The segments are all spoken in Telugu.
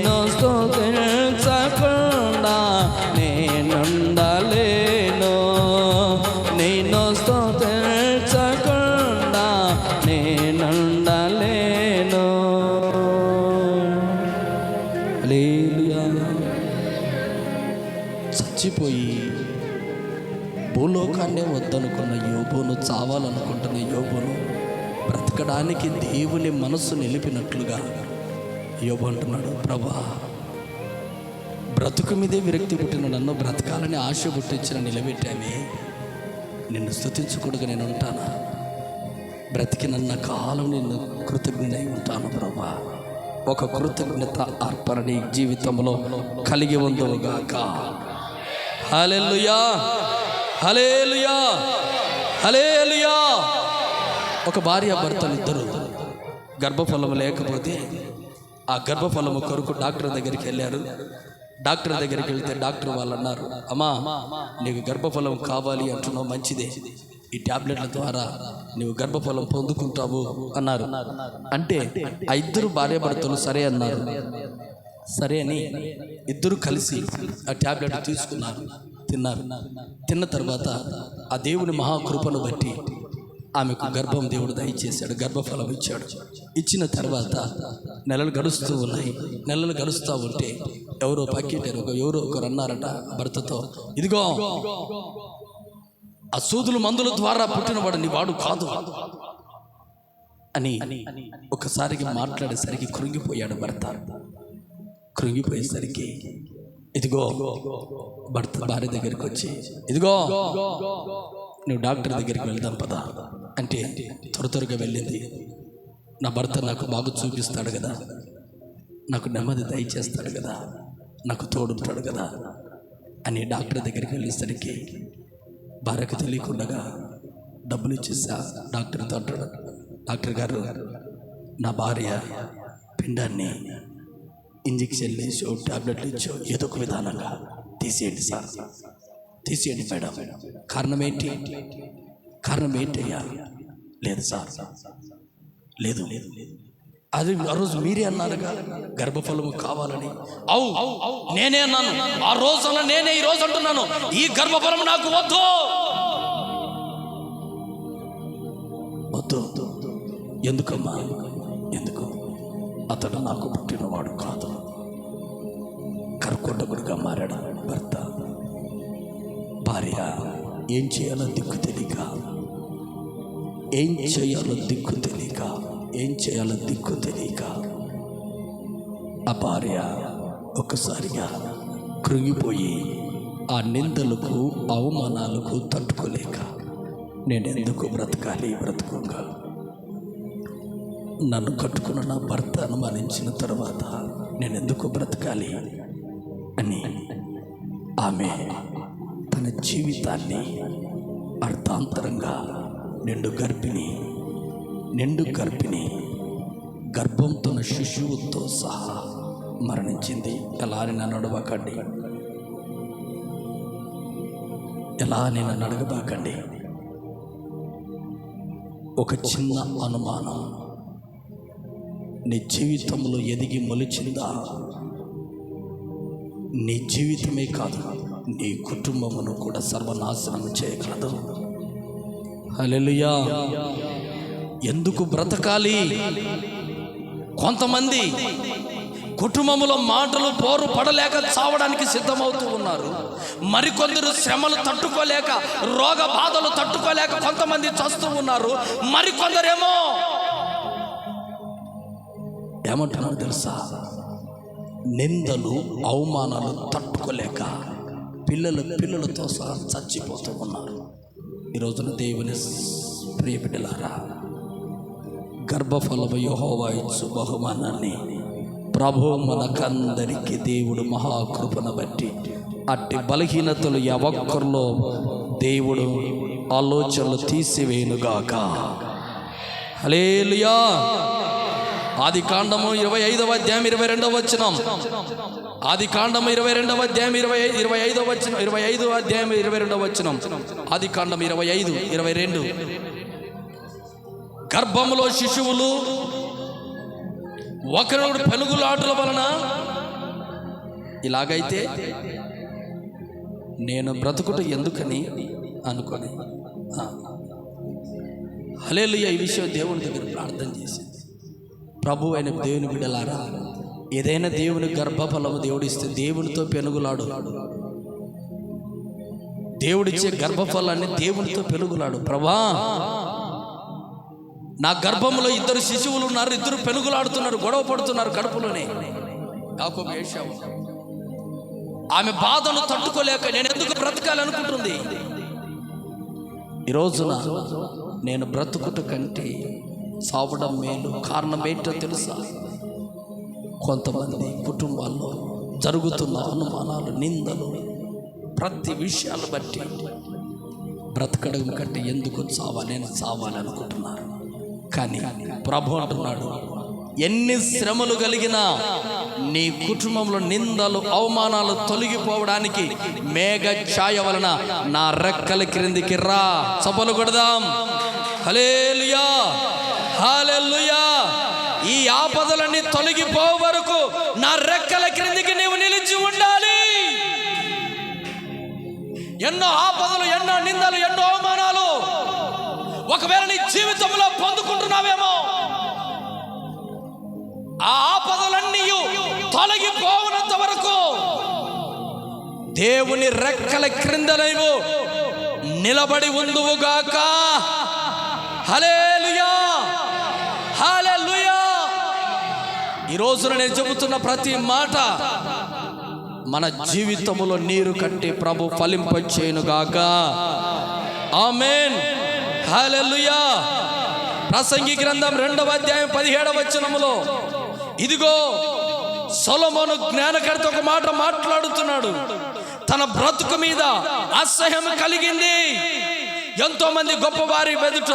నిన్ను స్తుతించకుండా నేనుండలేను, నిన్ను స్తుతించకుండా నేనుండలేను. హల్లెలూయా. చచ్చిపోయి భూలోకాన్నే వద్దనుకున్న యోబును, చావాలనుకుంటున్న యోబును బ్రతకడానికి దేవుని మనస్సు నిలిపినట్లుగా యోబు అంటున్నాడు, ప్రభా బ్రతుకు మీదే విరక్తి పుట్టిన నన్ను బ్రతకాలని ఆశ పుట్టించిన నిలబెట్టామే, నిన్ను స్తుతించకూడగా నేను ఉంటానా? బ్రతికినన్న కాలం నిన్ను కృతజ్ఞుడై ఉంటాను ప్రభా. ఒక కృతజ్ఞత అర్పణ నీ జీవితంలో కలిగి ఉందువుగాక. హల్లెలూయా, హల్లెలూయా, హల్లెలూయా. ఒక భార్య భర్తలు ఇద్దరు గర్భఫలము లేకపోతే ఆ గర్భఫలము కొరకు డాక్టర్ దగ్గరికి వెళ్ళారు. డాక్టర్ దగ్గరికి వెళ్తే డాక్టర్ వాళ్ళు అన్నారు, అమ్మా నీకు గర్భఫలం కావాలి అంటున్నావు, మంచిదే, ఈ ట్యాబ్లెట్ల ద్వారా నువ్వు గర్భఫలం పొందుకుంటావు అన్నారు. అంటే ఆ ఇద్దరు భార్య భర్తలు సరే అన్నారు. సరే అని ఇద్దరు కలిసి ఆ ట్యాబ్లెట్ తీసుకున్నారు, తిన్నారు. తిన్న తర్వాత ఆ దేవుని మహాకృపను బట్టి ఆమెకు గర్భం దేవుడు దయచేశాడు, గర్భఫలం ఇచ్చాడు. ఇచ్చిన తర్వాత నెలలు గడుస్తూ ఉన్నాయి. నెలలు గడుస్తూ ఉంటే ఎవరో పక్కింటారు, ఎవరో ఒకరు అన్నారట భర్తతో, ఇదిగో ఆ సూదులు మందుల ద్వారా పుట్టినవాడు నీ వాడు కాదు అని ఒకసారికి మాట్లాడేసరికి కృంగిపోయాడు భర్త. కృంగిపోయేసరికి ఇదిగో భర్త భార్య దగ్గరికి వచ్చి, ఇదిగో నువ్వు డాక్టర్ దగ్గరికి వెళ్దాం పదా అంటే త్వరగా వెళ్ళింది. నా భర్త నాకు బాగా చూపిస్తాడు కదా, నాకు నెమ్మది దయచేస్తాడు కదా, నాకు తోడుంటాడు కదా అని డాక్టర్ దగ్గరికి వెళ్ళేసరికి భార్యకు తెలియకుండా డబ్బులు ఇచ్చేసా డాక్టర్తో అంటాడు, డాక్టర్ గారు నా భార్య పిండాన్ని ఇంజెక్షన్లు వేసో టాబ్లెట్లు ఇచ్చో ఏదో ఒక విధానంగా తీసేయండి సార్, తీసేయండి మేడం. కారణం ఏంటి? కారణం ఏంటయ్యా? లేదు సార్, లేదు లేదు అది ఆ రోజు మీరే అన్నారుగా గర్భఫలము కావాలని. అవు నేనే అన్నాను ఆ రోజు, అన్న నేనే ఈ రోజు అంటున్నాను, ఈ గర్భఫలం నాకు వద్దు వద్దు. ఎందుకమ్మా? ఎందుకు? అతడు నాకు పుట్టినవాడు కాదు. కర్కొండకుడిగా మారాడు భర్త. భార్య ఏం చేయాలో దిక్కు తెలియక, ఏం చేయాలో దిక్కు తెలియక, ఏం చేయాలో దిక్కు తెలియక ఆ భార్య ఒక్కసారిగా కృంగిపోయి ఆ నిందలకు అవమానాలకు తట్టుకోలేక, నేను ఎందుకు బ్రతకాలి, బ్రతుకుగా నన్ను కట్టుకున్న నా భర్త అనుమానించిన తర్వాత నేను ఎందుకు బ్రతకాలి అని ఆమె తన జీవితాన్ని అర్థాంతరంగా నిండు గర్భిణి గర్భంతో శిశువుతో సహా మరణించింది. ఎలా అని నన్ను అడగబాకండి, ఎలా అని నన్ను అడగబాకండి. ఒక చిన్న అనుమానం నీ జీవితంలో ఎదిగి మొలిచిందా, నీ జీవితమే కాదు నీ కుటుంబమును కూడా సర్వనాశనం చేయగలదు. హల్లెలూయా. ఎందుకు బ్రతకాలి? కొంతమంది కుటుంబంలో మాటలు పోరు పడలేక చావడానికి సిద్ధమవుతూ ఉన్నారు. మరికొందరు శ్రమలు తట్టుకోలేక, రోగ బాధలు తట్టుకోలేక కొంతమంది చస్తూ ఉన్నారు. మరికొందరేమో ఏమంటున్నారు తెలుసా? నిందలు అవమానాలు తట్టుకోలేక పిల్లలతో సహా చచ్చిపోతూ ఉన్నారు. ఈరోజున దేవుని ప్రియ బిడ్డలారా, గర్భఫలము యెహోవా ఇచ్చు బహుమానాన్ని ప్రభు మనకందరికీ దేవుడు మహాకృపను బట్టి అట్టి బలహీనతలు ఎవక్కర్లో దేవుడు ఆలోచనలు తీసివేయునుగాక. హల్లెలూయా. ఆది కాండము 25వ అధ్యాయం 22వ వచనం. ఆది కాండము 22వ అధ్యాయం 25వ వచనం, 25వ అధ్యాయం 22వ వచనం. ఆది కాండం 25:22. గర్భములో శిశువులు ఒకరు పెనుగులాటల వలన ఇలాగైతే నేను బ్రతుకుట ఎందుకని అనుకొని హల్లెలూయా. ఈ విషయం దేవుని దగ్గర ప్రార్థన చేసింది. ప్రభు అయిన దేవుని బిడ్డలారా, ఏదైనా దేవుని గర్భఫలము దేవుడిస్తే దేవునితో పెనుగులాడు. దేవుడిచ్చే గర్భఫలాన్ని దేవునితో పెనుగులాడు. ప్రభా, నా గర్భంలో 2 శిశువులు ఉన్నారు, 2 పెనుగులాడుతున్నారు, గొడవ పడుతున్నారు కడుపులోనే. యాకోబు ఏశావు ఆమె బాధను తట్టుకోలేక నేను ఎందుకు బ్రతకాలనుకుంటుంది. ఈ రోజున నేను బ్రతుకుట కంటే సావడం మేలు. కారణం ఏంటో తెలుసా? కొంతమంది కుటుంబాల్లో జరుగుతున్న అనుమానాలు, నిందలు, ప్రతి విషయాలు బట్టి బ్రతకడం కంటే ఎందుకు నేను చావాలనుకుంటున్నాను. కానీ ప్రభు అంటున్నాడు, ఎన్ని శ్రమలు కలిగినా నీ కుటుంబంలో నిందలు, అవమానాలు తొలగిపోవడానికి మేఘ ఛాయ వలన నా రెక్కల క్రిందికి రా. చప్పలు కొడదాం. హల్లెలూయా, హల్లెలూయా. ఈ ఆపదలన్నీ తొలగిపో వరకు నా రెక్కల క్రిందికి నీవు నిలిచి ఉండాలి. ఎన్నో ఆపదలు, ఎన్నో నిందలు, ఎన్నో అవమానాలు ఒకవేళ నీ జీవితంలో పొందుకుంటున్నావేమో, ఆ ఆపదలన్నీ తొలగిపోవునంత వరకు దేవుని రెక్కల క్రింద నీవు నిలబడి ఉందువుగాక. హల్లెలూయా, హల్లెలూయా. ఈ రోజున నేను చెబుతున్న ప్రతి మాట మన జీవితములో నీరు కట్టి ప్రభు ఫలింపచేయునుగాక. ఆమేన్, హల్లెలూయా. ప్రసంగి గ్రంథం 2వ అధ్యాయం 17వ వచనములో, ఇదిగో సొలొమోను జ్ఞానకర్త ఒక మాట మాట్లాడుతున్నాడు. తన బ్రతుకు మీద అసహ్యం కలిగింది. ఎంతో మంది గొప్పవారి ఎదుట,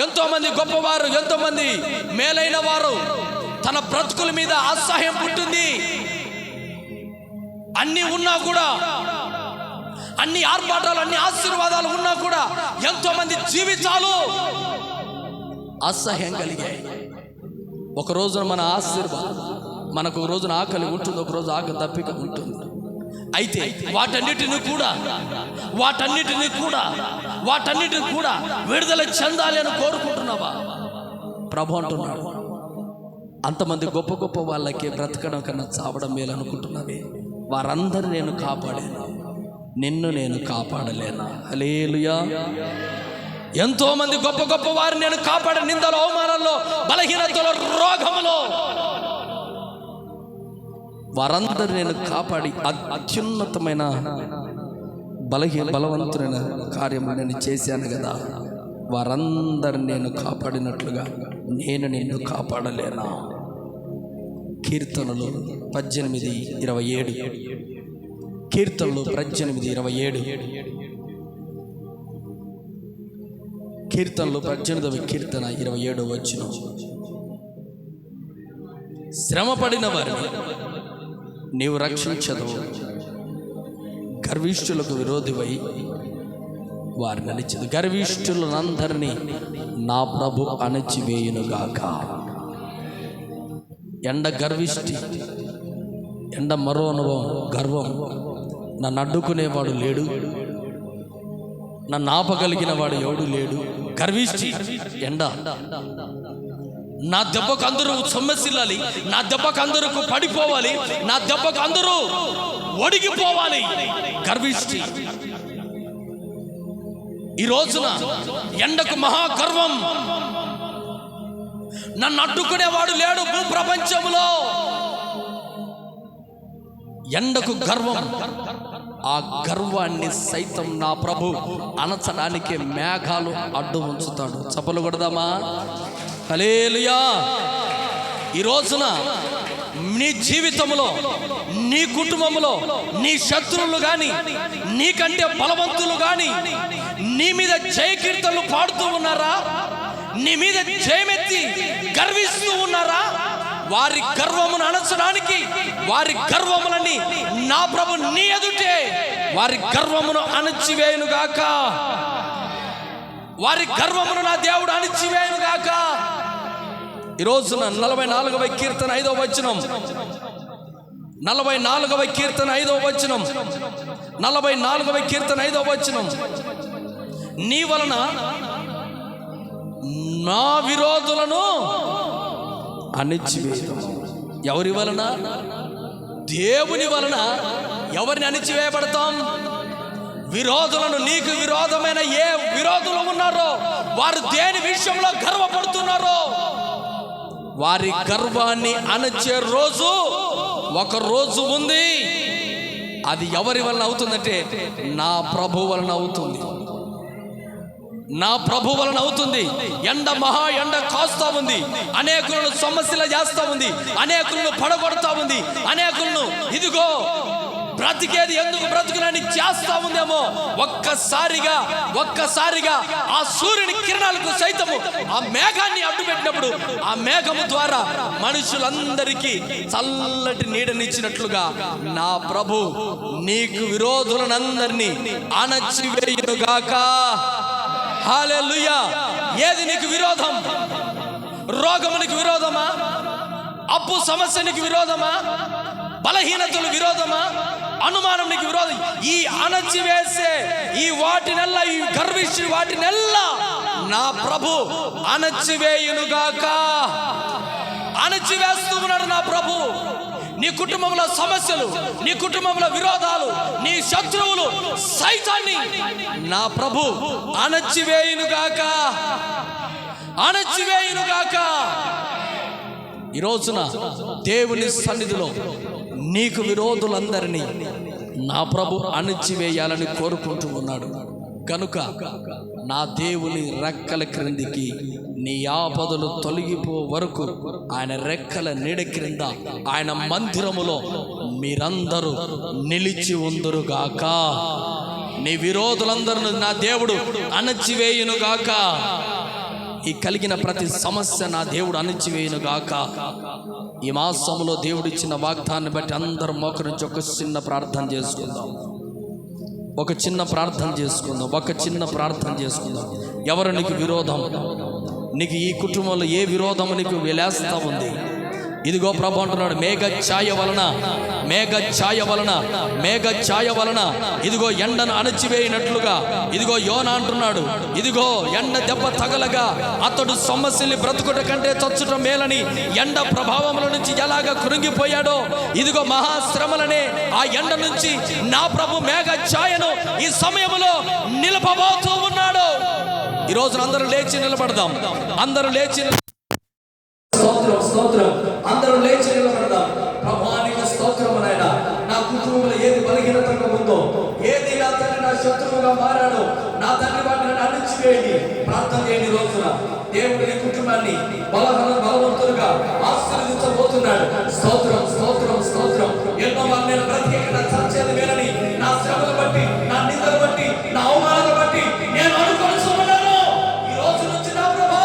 ఎంతో మంది గొప్పవారు, ఎంతో మంది మేలైన వారు తన బ్రతుకుల మీద అసహ్యం పుట్టింది. అన్ని ఉన్నా కూడా, అన్ని ఆర్భాటాలు, అన్ని ఆశీర్వాదాలు ఉన్నా కూడా ఎంతో మంది జీవితాలు అసహ్యం కలిగాయి. ఒక రోజున మన ఆశీర్వాదం, మనకు ఒక రోజున ఆకలి ఉంటుంది, ఒక రోజు ఆకలి దప్పిక ఉంటుంది. అయితే వాటన్నిటిని కూడా విడుదల చెందాలి అని కోరుకుంటున్నావా? ప్రభు అంటున్నాడు, అంతమంది గొప్ప గొప్ప వాళ్ళకి బ్రతకడం కన్నా చావడం మేలు అనుకుంటున్నావే, వారందరూ నేను కాపాడాను, నిన్ను నేను కాపాడలేనా? హల్లెలూయా. ఎంతో మంది గొప్ప గొప్ప వారిని నేను కాపాడే, నిందలు, అవమానాల్లో, బలహీనతలో, రోగములో వారందరూ నేను కాపాడి అత్యున్నతమైన బలవంతుడైన కార్యం నేను చేశాను కదా. వారందరిని నేను కాపాడినట్లుగా నేను నిన్ను కాపాడలేనా? కీర్తనలు 18:27. కీర్తనలు 18:27. కీర్తనలు 18వ కీర్తన 27వ వచనం. శ్రమపడిన వారిని నీవు రక్షించదు, గర్విష్ఠులకు విరోధివై వారు నిలిచదు. గర్విష్ఠులందరినీ నా ప్రభు అణచివేయునుగాక. ఎండ గర్విష్ఠి, ఎండ మరో అనుభవం, గర్వం. నన్ను అడ్డుకునేవాడు లేడు, నన్ను ఆపగలిగిన వాడు ఎవడు లేడు. గర్విష్ఠి, ఎండ. నా దెబ్బకు అందరూ సొమ్మసిల్లాలి, నా దెబ్బకు అందరూ పడిపోవాలి, నా దెబ్బకు అందరూ ఒడిగిపోవాలి. గర్విష్ఠి. ఈ రోజున ఎండకు మహాగర్వం. నన్ను అడ్డుకునేవాడు లేడు భూప్రపంచంలో. ఎండకు గర్వం. ఆ గర్వాన్ని సైతం నా ప్రభు అణచడానికి మేఘాలు అడ్డు ఉంచుతాడు. చప్పలు కొడదామా? హల్లెలూయా. ఈ రోజున నీ జీవితంలో, నీ కుటుంబంలో నీ శత్రువులు కానీ, నీకంటే బలవంతులు కానీ నీ మీద జయకీర్తనలు పాడుతూ ఉన్నారా? నీ మీద జయమెత్తి గర్విస్తూ ఉన్నారా? వారి గర్వమును అణచడానికి, వారి గర్వములని నా ప్రభు నీ ఎదుటే వారి గర్వమును అణచివేయునుగాక. వారి గర్వమును నా దేవుడు అణచివేయునుగాక. ఈ రోజున 44వ కీర్తన 5వ వచనం. 44వ కీర్తన 5వ వచనం, 44వ కీర్తన 5వ వచనం, నీ వలన నా విరోధులను అణిచివేయుదును. ఎవరి వలన? దేవుని వలన. ఎవరిని అణిచివేయబడతాం? విరోధులను. నీకు విరోధమైన ఏ విరోధులు ఉన్నారో వారు దేని విషయంలో గర్వపడుతున్నారో వారి గర్వాన్ని అణచే రోజు ఒక రోజు ఉంది. అది ఎవరి వలన అవుతుందంటే నా ప్రభు వలన అవుతుంది. నా ప్రభు వలన అవుతుంది. ఎండ మహా ఎండ కాస్తా ఉంది, అనేకులను సమస్యలు చేస్తా ఉంది, అనేకులను పడగొడతా ఉంది, అనేకులను ఇదిగో బ్రతికేది ఎందుకు బ్రతుకునని చేస్తా ఉందేమో. ఒక్కసారిగా ఆ సూర్యుని కిరణాలకు సైతము ఆ మేఘాన్ని అడ్డుపెట్టినప్పుడు ఆ మేఘము ద్వారా మనుషులందరికీ చల్లటి నీడనిచ్చినట్లుగా నా ప్రభు నీకు విరోధులనందరినీ అణచివేయునుగాక. హల్లెలూయా. ఏది నీకు విరోధం? రోగమునికి విరోధమా? అప్పు సమస్యనికి విరోధమా? బలహీనతలు విరోధమా? అనుమానం నీకు విరోధం? ఈ అణచివేసే ఈ వాటినెల్లా, ఈ గర్విష్టి వాటినెల్లా నా ప్రభు అణచివేయునుగాక. అణచివేస్తూ ఉన్నాడు నా ప్రభు. నీ కుటుంబంలో సమస్యలు, నీ కుటుంబంలో విరోధాలు, నీ శత్రువులు సైతాన్ని నా ప్రభు అణచివేయునుగాక, అణచివేయునుగాక. ఈ రోజున దేవుని సన్నిధిలో నీకు విరోధులందరినీ నా ప్రభు అణచివేయాలని కోరుకుంటూ ఉన్నాడు. కనుక నా దేవుని రెక్కల క్రిందికి నీ ఆపదలు తొలగిపో వరకు ఆయన రెక్కల నీడ క్రింద ఆయన మందిరములో మీరందరూ నిలిచి ఉందురుగాక. నీ విరోధులందరూ నా దేవుడు అణచివేయునుగాక. ఈ కలిగిన ప్రతి సమస్య నా దేవుడు అణచివేయునుగాక. ఈ మాసంలో దేవుడిచ్చిన వాగ్దాన్ని బట్టి అందరూ మోకరించి ఒక చిన్న ప్రార్థన చేసుకుందాం. ఒక చిన్న ప్రార్థన చేసుకుందాం. ఎవరు నీకు విరోధం? నీకు ఈ కుటుంబంలో ఏ విరోధము నీకు వెలేస్తా ఉంది? ఇదిగో ప్రభు అంటున్నాడు, మేఘ ఛాయ వలన ఇదిగో ఎండను అణచివేయినట్లుగా. ఇదిగో యోనా అంటున్నాడు, ఇదిగో ఎండ దెబ్బ తగలగా అతడు సమస్యల్ని బ్రతుకుట కంటే చచ్చుట మేలని ఎండ ప్రభావంలో నుంచి ఎలాగ కృంగిపోయాడో, ఇదిగో మహాశ్రమలనే ఆ ఎండ నుంచి నా ప్రభు మేఘ ఛాయను ఈ సమయంలో నిలపబోతూ ఉన్నాడు. ఈ రోజున అందరూ లేచి నిలబడదాం. అందరూ లేచి నిలబడదాం. ప్రభువానికి స్తోత్రము నాయనా. నా కుటుంబంలో ఏది బలహీనతగా ఉందో, ఏది నా తండ్రి నా శత్రువుగా మారాడో, నా తండ్రి వాటిని అణిచివేయండి. ప్రార్థన చేయండి. రోజున దేవుడి నీ కుటుంబాన్ని బలవంతులుగా ఆశీర్వదించబోతున్నాడు. స్తోత్రం. ఎన్నో వాళ్ళు నేను బ్రతికేక చచ్చేది వేరని, నా శ్రమను బట్టి, నా నిందలు బట్టి, నా అవమానాలు బట్టి నేను అనుకోవాల్సుకున్నాను. ఈ రోజు నుంచి నా ప్రభా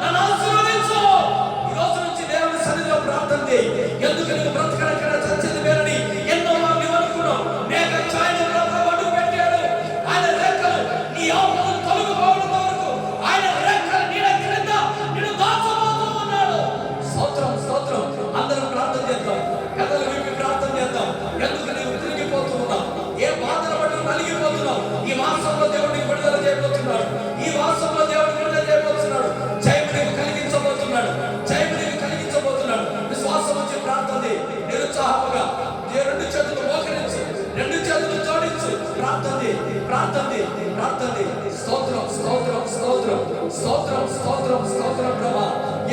నన్ను ఆశీర్వదించు. ఈ రోజు నుంచి దేవుని సన్నిధిలో ప్రార్థన చేయి. ఎందుకు నీకు బ్రతకడక్కడ చచ్చేది వేరని ఎన్నో వాళ్ళు అనుకున్నావు. మేఘ ఛాయను అడుగు పెట్టాడు. ఆయన రెక్కలు నీ ఆపదలు తొలగిపోవడం వరకు ఆయన రెక్కల నీడ క్రింద నిన్ను దాచబోతూ ఉన్నాడు. స్తోత్రం. అందరూ ప్రార్థన చేద్దాం. కథలు విప్పి ప్రార్థన చేద్దాం. ఎందుకు నీవు తిరిగిపోతూ ఉన్నావు? ఏ బాధను బట్టి నలిగిపోతున్నావు? ఈ మాసంలో దేవుడికి విడుదల చేయబోతున్నాడు. ఈ మాసంలో దేవుడికి విడుదల చేయబోతున్నాడు. జయము నీకు కలిగించబోతున్నాడు. విశ్వాసం వచ్చి ప్రార్థన నిరుత్సాహముగా రెండు చేతులు మోకరించి, రెండు చేతులు జోడించి ప్రార్థన. స్తోత్రం ప్రభా.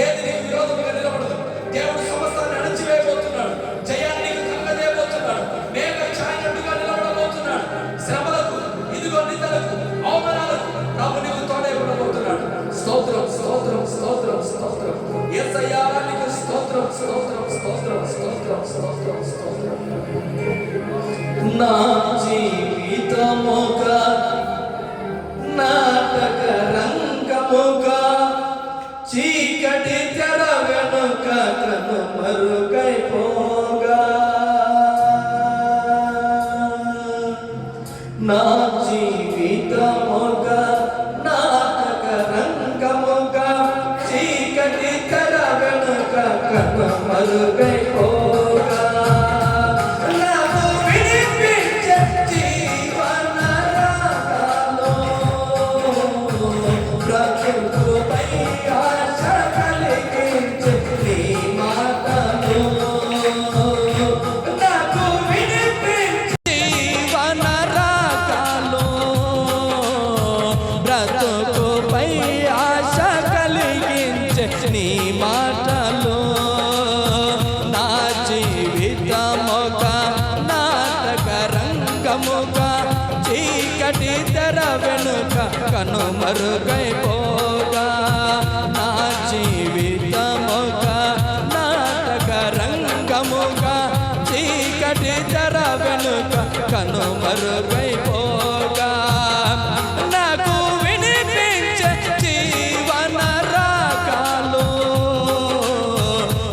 ఏది నీకు విరోధముగా నిలబడదు. దేవుడు సమస్తాన్ని అణచివేయబోతున్నాడు. జయాన్ని నీకు కలగజేయబోతున్నాడు. మేఘ ఛాయనట్టుగా నిలబడబోతున్నాడు. శ్రమలకు, ఇదిగో నిందలకు, అవమానాలకు ప్రభు నీకు తోడే ఉండబోతున్నాడు. స్తోత్రం. యేసయ్యా నీకు స్తోత్రం. నా జీవితముగా నాటక రంగముగా చీకటి తెర వెనుక కనుమరుగైపోగా, నా జీవితముగా నాటక రంగముగా చీకటి తెర వెనుక కనుమరుగైపోగా, రంగముగా చీకటి తెర వెనుక కనుమరుగైపోగా నా జీవితముగా నాటక రంగముగా చీకటి తెర వెనుక కనుమరుగైపోగా నాకు వినిపించే జీవన రాగాలు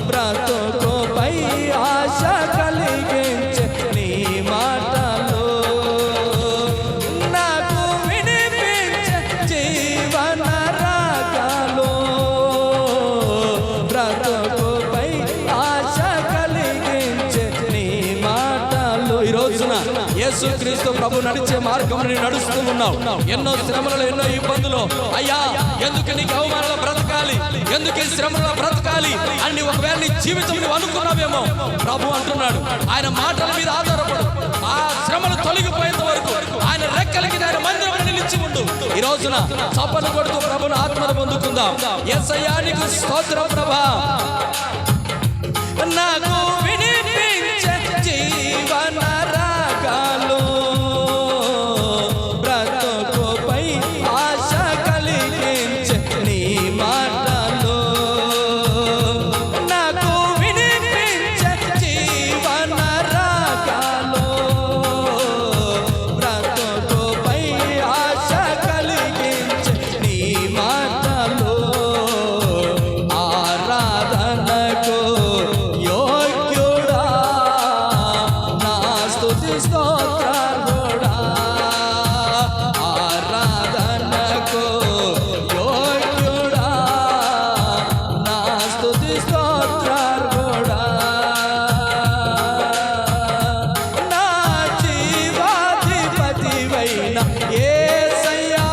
బ్రతుకుపై ఆశ కలిగించే నీ మాటలు నాకు వినిపించే జీవన రాగాలు బ్రతుకుపై ఆశ కలిగించే నీ మాటలు. ఈ రోజున యేసుక్రీస్తు ప్రభు నడిచే మార్గంలో నడుస్తూ ఉన్నావు. ఎన్నో శ్రమలలో ఎన్నో ఇబ్బందులు, అయ్యా ఎందుకు నీకు అవమానాలు బ్రతకాలి, ఎందుకు ఈ శ్రమలో బ్రతకాలి అని ఒకవేళ నీ జీవితం నువ్వు అనుకున్నావేమో, ప్రభు అంటున్నాడు ఆయన మాటల మీద ఆధారపడు. ఆ శ్రమలు తొలగిపోయేంత వరకు ఆయన రెక్కలకి ఆయన మందిరం నిలిచి ఉండు. ఈ రోజున చప్పలు కొడుతూ ప్రభుని ఆత్మను పొందుకుందాం. యేసయ్యా నీకు స్తోత్రం ప్రభా. నాకు వినిపించే జీవన రాగాలు బ్రతుకుపై ఆశ కలిగించే నీ మాటలు నాకు వినిపించే జీవన రాగాలు బ్రతుకుపై ఆశ కలిగించే నీ మాటలు. ఆరాధనకు యోగ్యుడా నా స్తుతి స్తోత్రాలుడా. ఆరాధనకు యోగ్యుడా నా స్తుతి స్తోత్రాలుడా. నా జీవాధిపతివైన యేసయ్యా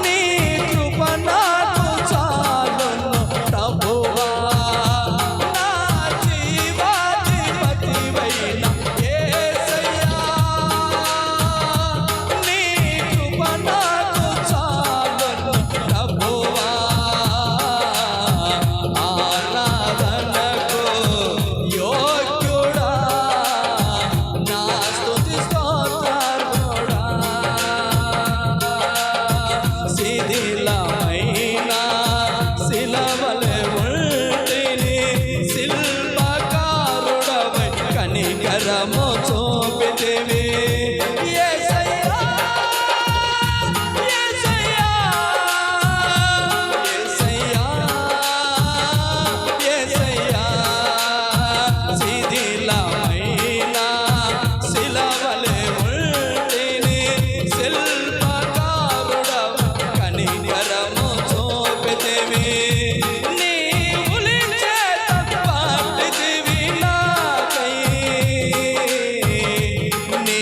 నీ కృప నాకు చాలును ప్రభువా. నా జీవాధిపతివైన యేసయ్యా నీ కృప నాకు చాలును ప్రభువా. ఆరాధనకు యోగ్యుడా నా స్తుతి స్తోత్రాలుడా. శిథిలమైన శిలవలె ఉంటిని శిల్పకారుడవై కనికరము చూపితివి. యేసయ్యా యేసయ్యా యేసయ్యా యేసయ్యా శిథిలమైన శిలవలె ఉంటిని శిల్పకారుడవై కనికరము చూపితివి. నీ ఉలిచేత పాటితివి నాకై నీ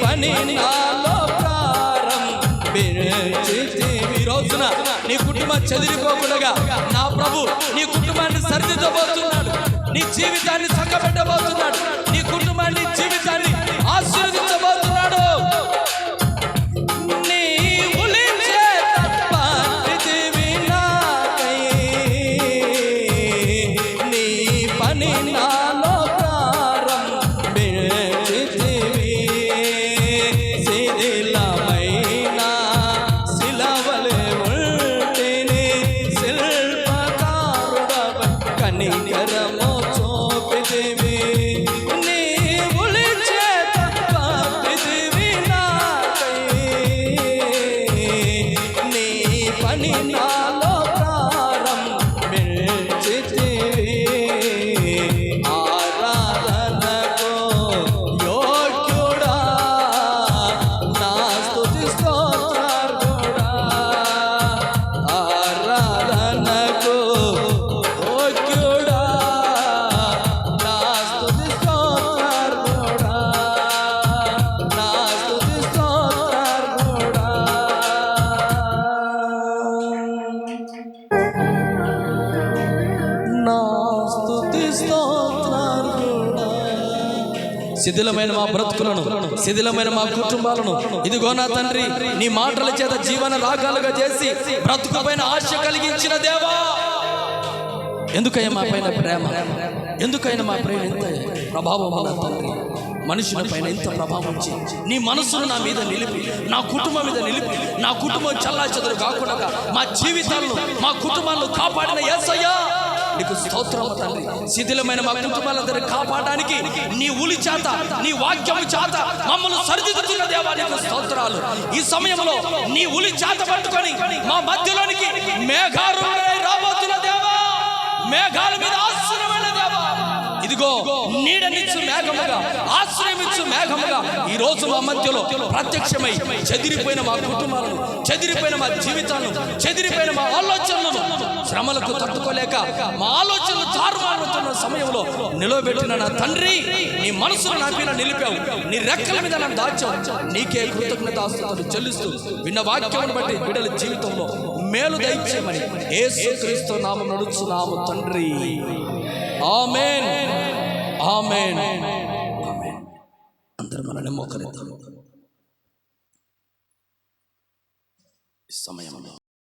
పని నాలో ప్రారంభించితివి. ఈ రోజున నీ కుటుంబం చెదిరిపోకుండా నా ప్రభు నీ కుటుంబాన్ని సరిదిద్దబోతున్నాడు. నీ జీవితాన్ని చక్కబెట్టబోతున్నాడు. నీ కుటుంబాన్ని జీవితాన్ని ఆశీర్వదించబోతున్నాడు. నీ ఉలిచేత పాటితివి నాకై నీ పని నాలో ప్రారంభించితివి. శిథిలమైన శిలవలె ఉంటిని శిల్పకారుడవై కనికరము చూపితివి. నీ ఉలిచేత పాటితివి నాకై నీ పని నాలో ప్రారంభించితివి. ఆరాధనకు యోగ్యుడా నా స్తుతి స్తోత్రాలుడా. ఆరాధనకు యోగ్యుడా నా స్తుతి స్తోత్రాలుడా. నా స్తుతి స్తోత్రాలుడా. నా స్తుతి స్తోత్రాలుడా. శిథిలమైన మా బ్రతుకులను, శిథిలమైన మా కుటుంబాలను ఇదిగో నా తండ్రి నీ మాటల చేత జీవన రాగాలుగా చేసి బ్రతుకుపైన ఆశ కలిగించిన దేవా, ఎందుకయ్యా మా పైన ప్రేమ, ఎందుకైనా మా ప్రేమ ఎంత ప్రభావం తండ్రి. మనుషుల పైన ఎంత ప్రభావం చేయి. నీ మనసును నా మీద నిలిపి, నా కుటుంబం మీద నిలిపి, నా కుటుంబం చల్లాచెదరు కాకుండా మా జీవితాలను, మా కుటుంబాలను కాపాడిన యేసయ్యా నీకు స్తోత్రం తండ్రి. శిథిలమైన మా కుటుంబాలందరినీ కాపాడడానికి నీ ఉలి చేత, నీ వాక్యము చేత మమ్మల్ని సరిదిద్దుతున్న దేవా నీకు స్తోత్రాలు. ఈ సమయంలో నీ ఉలి చేత పట్టుకొని మా మధ్యలోనికి మేఘాలు రాబోతున్న దేవా, మేఘాల మీద ఆశ్రయమైన దేవా, ఇదిగో నీడనిచ్చు మేఘముగా, ఆశ్రయమిచ్చు మేఘముగా ఈ రోజు మా మధ్యలో ప్రత్యక్షమై చెదిరిపోయిన మా కుటుంబాలను, చెదిరిపోయిన మా జీవితాలను, చెదిరిపోయిన మా ఆలోచనలను, శ్రమలకు తట్టుకోలేక మా ఆలోచనలు తారుమారుతున్న సమయంలో నిలవబెట్టిన నా తండ్రి, నీ మనసును నా మీద నిలిపావు, నీ రెక్కల మీద నన్ను దాచావు. నీకే కృతజ్ఞతాస్తుతులు చెల్లిస్తూ విన్న వాక్యమును బట్టి బిడ్డల జీవితంలో మేలు దయచేయమని యేసుక్రీస్తు నామమున నడుచున్నాము తండ్రి. ఆమేన్, ఆమేన్, ఆమేన్. అందరూ మనల్ని మోకరిద్దాం ఈ సమయంలో.